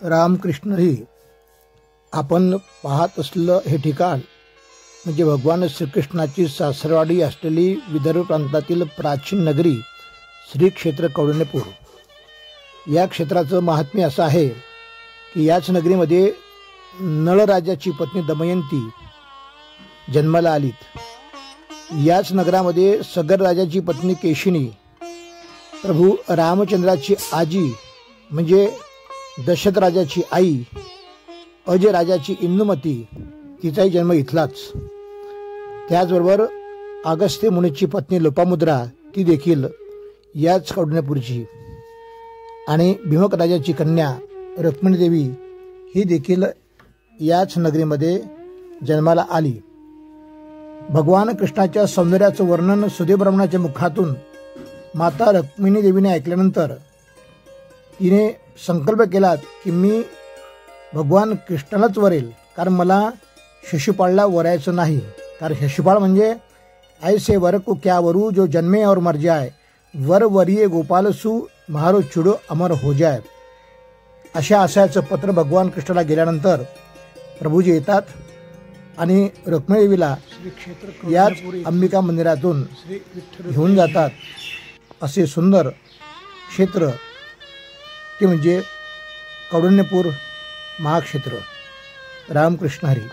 रामकृष्ण हरी. आपण पाहत असलेलं हे ठिकाण म्हणजे भगवान श्रीकृष्णाची सासरवाडी असलेली विदर्भ प्रांतातील प्राचीन नगरी श्री क्षेत्र कौंडिण्यपूर. या क्षेत्राचं महात्म्य असं आहे की याच नगरीमध्ये नळराजाची पत्नी दमयंती जन्माला आलीत. याच नगरामध्ये सगर राजाची पत्नी केशिनी, प्रभू रामचंद्राची आजी म्हणजे दशरथ राजाची आई अजय राजाची इंदुमती, तिचाही जन्म इथलाच. त्याचबरोबर अगस्त्य मुनीची पत्नी लोपामुद्रा, ती देखील याच कौंडिण्यपूरची. आणि भीमक राजाची कन्या रुक्मिणी देवी ही देखील याच नगरीमध्ये जन्माला आली. भगवान कृष्णाच्या सौंदर्याचं वर्णन सुदेव ब्राह्मणाच्या मुखातून माता रुक्मिणी देवीने ऐकल्यानंतर तिने संकल्प केला की मी भगवान कृष्णालाच वरेल, कारण मला शिशुपाळला वरायचं नाही. कारण शिशुपाळ म्हणजे ऐसे वर को क्या वरू जो जन्मे और मर जाए, वर वरिये गोपाल सु महारो चुडो अमर हो जाए. अशा आशयाचं पत्र भगवान कृष्णाला गेल्यानंतर प्रभूजी येतात आणि रुक्मिणी देवीला याच अंबिका मंदिरातून घेऊन जातात. असे सुंदर क्षेत्र ते म्हणजे कौंडिण्यपूर महाक्षेत्र. रामकृष्ण हरी.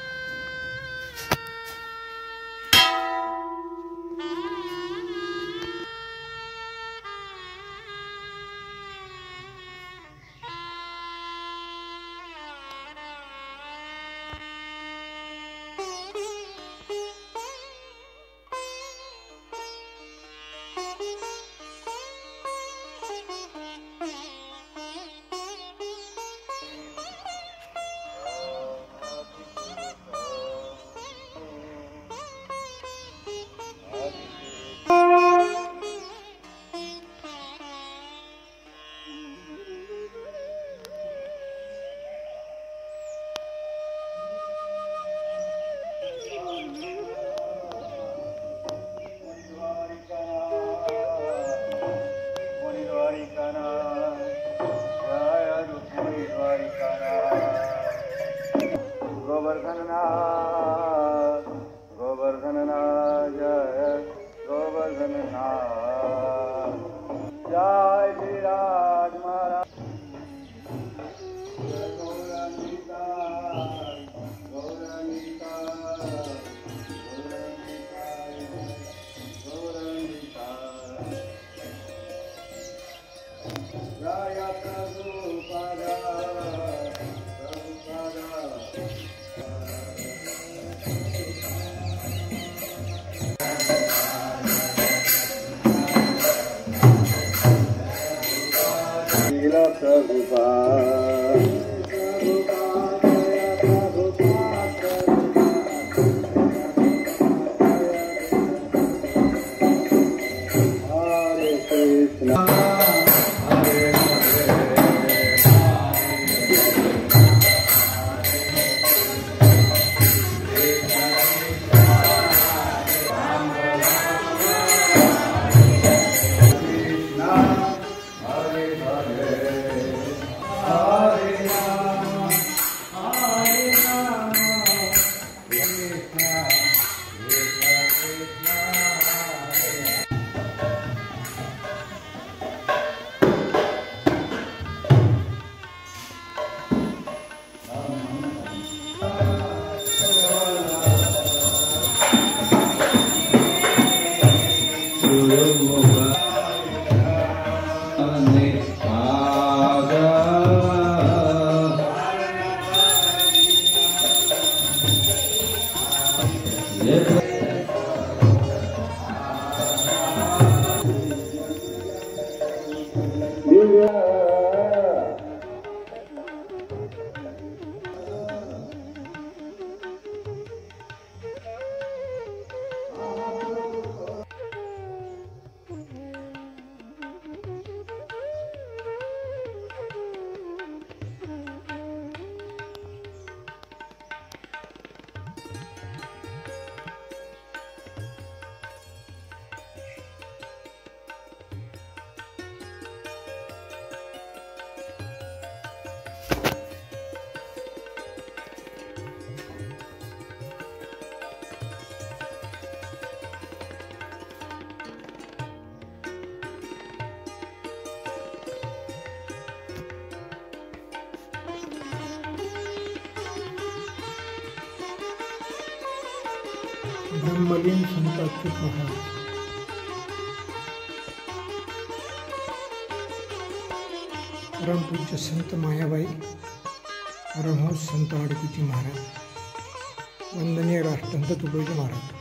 Hare ब्रह्मलीन संत अच्युत महाराज, परमपूज्य संत मायाबाई, परमहंस संत आडकुजी महाराज, वंदनीय राष्ट्रसंत तुकडोजी महाराज।